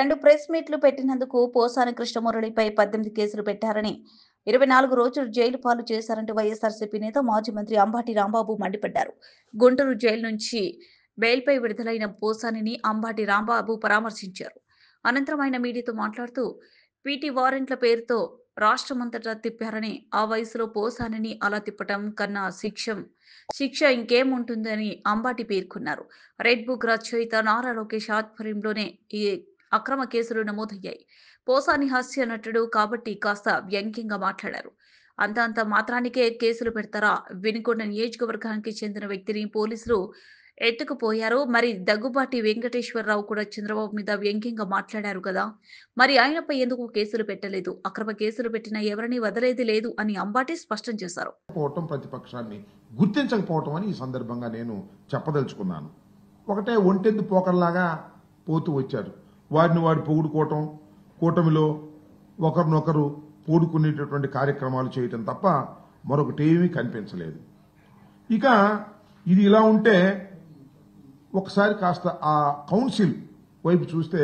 2 press మీట్లు పెట్టినందుకు పోసాని కృష్ణమురళిపై 18 కేసులు పెట్టారని, 24 రోజులు జైలు పాలు చేశారంటూ వైఎస్ఆర్సీపీ నేత మాజీ మంత్రి అంబాటి రాంబాబు మండిపడ్డారు. గుంటూరు జైలు నుంచి బెయిల్పై విడుదలైన పోసానిని అంబాటి రాంబాబు పరామర్శించారు. అనంతరం ఆయన మీడియాతో మాట్లాడుతూ, పీటీ వారెంట్ల పేరుతో రాష్ట్రమంతటా తిప్పారని, ఆ వయసులో పోసానిని అలా తిప్పటం కన్నా శిక్ష ఇంకేముంటుందని అంబాటి పేర్కొన్నారు. రెడ్ బుక్ రచయిత నారా లోకేష్ ఆధ్వర్యంలోనే ఈ అక్రమ కేసులు నమోదయ్యాయి. పోసాని హాస్య నటుడు కాబట్టి కాస్త వ్యంగ్యంగా మాట్లాడారు. అంత మాత్రానికే కేసులు పెడతారా? వినుకొండ నియోజకవర్గానికి చెందిన వ్యక్తిని పోలీసులు ఎత్తుకుపోయారు. మరి దగ్గుబాటి వెంకటేశ్వరరావు కూడా చంద్రబాబు మీద వ్యంగ్యంగా మాట్లాడారు కదా, మరి ఆయనపై ఎందుకు కేసులు పెట్టలేదు? అక్రమ కేసులు పెట్టిన ఎవరిని వదిలేది లేదు అని అంబాటి స్పష్టం చేశారు. ప్రతిపక్షాన్ని గుర్తించకపోవటం అని ఈ సందర్భంగా నేను చెప్పదలుచుకున్నాను. ఒకటే ఒంటెద్దు పోకర్లాగా పోతూ వచ్చారు. వారిని వాడు పొగుడుకోవటం, కూటమిలో ఒకరినొకరు పోడుకునేటటువంటి కార్యక్రమాలు చేయటం తప్ప మరొకటి ఏమీ కనిపించలేదు. ఇక ఇది ఇలా ఉంటే ఒకసారి కాస్త ఆ కౌన్సిల్ వైపు చూస్తే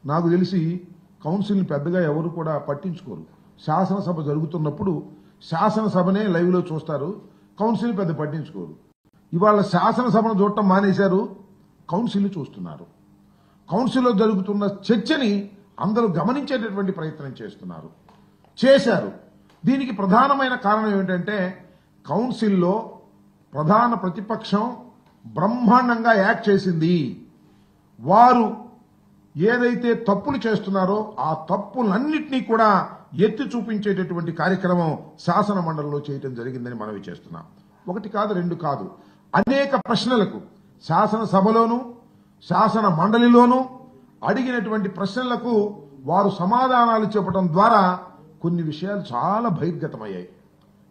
నాకు తెలిసి కౌన్సిల్ని పెద్దగా ఎవరు కూడా పట్టించుకోరు. శాసనసభ జరుగుతున్నప్పుడు శాసనసభనే లైవ్లో చూస్తారు, కౌన్సిల్ పెద్ద పట్టించుకోరు. ఇవాళ శాసనసభను చూడటం మానేశారు, కౌన్సిల్ని చూస్తున్నారు. కౌన్సిల్లో జరుగుతున్న చర్చని అందరూ గమనించేటటువంటి ప్రయత్నం చేశారు. దీనికి ప్రధానమైన కారణం ఏమిటంటే కౌన్సిల్లో ప్రధాన ప్రతిపక్షం బ్రహ్మాండంగా యాక్ట్ చేసింది. వారు ఏదైతే తప్పులు చేస్తున్నారో ఆ తప్పులన్నింటినీ కూడా ఎత్తి చూపించేటటువంటి కార్యక్రమం శాసన మండలిలో చేయటం జరిగిందని మనవి చేస్తున్నాం. ఒకటి కాదు, రెండు కాదు, అనేక ప్రశ్నలకు శాసనసభలోనూ శాసన మండలిలోనూ అడిగినటువంటి ప్రశ్నలకు వారు సమాధానాలు చెప్పడం ద్వారా కొన్ని విషయాలు చాలా బహిర్గతమయ్యాయి.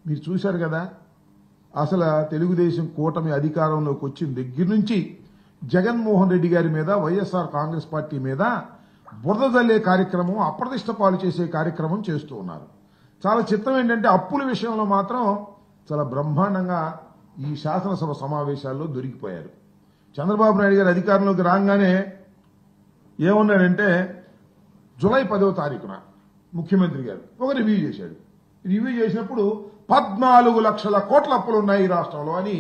మీరు చూశారు కదా, అసలు తెలుగుదేశం కూటమి అధికారంలోకి వచ్చిన దగ్గర నుంచి జగన్మోహన్ రెడ్డి గారి మీద, వైఎస్ఆర్ కాంగ్రెస్ పార్టీ మీద బురద జల్లే కార్యక్రమం, అప్రతిష్ట పాలు చేసే కార్యక్రమం చేస్తూ ఉన్నారు. చాలా చిత్రం ఏంటంటే అప్పుల విషయంలో మాత్రం చాలా బ్రహ్మాండంగా ఈ శాసనసభ సమావేశాల్లో దొరికిపోయారు. చంద్రబాబు నాయుడు గారు అధికారంలోకి రాగానే ఏమన్నాడంటే జూలై 10వ తారీఖున ముఖ్యమంత్రి గారు ఒక రివ్యూ చేశాడు. రివ్యూ చేసినప్పుడు 14 లక్షల కోట్ల అప్పులు ఉన్నాయి ఈ రాష్ట్రంలో అని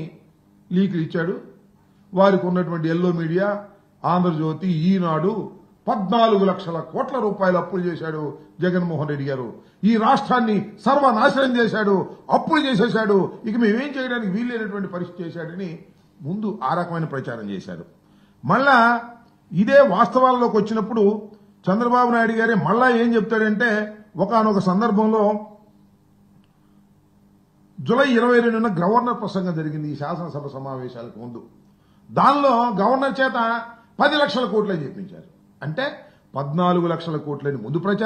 లీకులు ఇచ్చాడు. వారికి ఉన్నటువంటి ఎల్లో మీడియా, ఆంధ్రజ్యోతి, ఈనాడు 14 లక్షల కోట్ల రూపాయలు అప్పులు చేశాడు జగన్మోహన్ రెడ్డి గారు. ఈ రాష్ట్రాన్ని సర్వనాశనం చేశాడు, అప్పులు చేసేశాడు, ఇక మేమేం చేయడానికి వీల్లేనటువంటి పరిస్థితి చేశాడని ముందు ఆ రకమైన ప్రచారం చేశారు. మళ్ళా ఇదే వాస్తవాల్లోకి వచ్చినప్పుడు చంద్రబాబు నాయుడు గారే మళ్ళా ఏం చెప్తాడంటే, ఒకానొక సందర్భంలో జూలై 22న గవర్నర్ ప్రసంగం జరిగింది ఈ శాసనసభ సమావేశాలకు ముందు. దానిలో గవర్నర్ చేత 10 లక్షల కోట్లని చెప్పించారు. అంటే 14 లక్షల కోట్లని ముందు ప్రచారం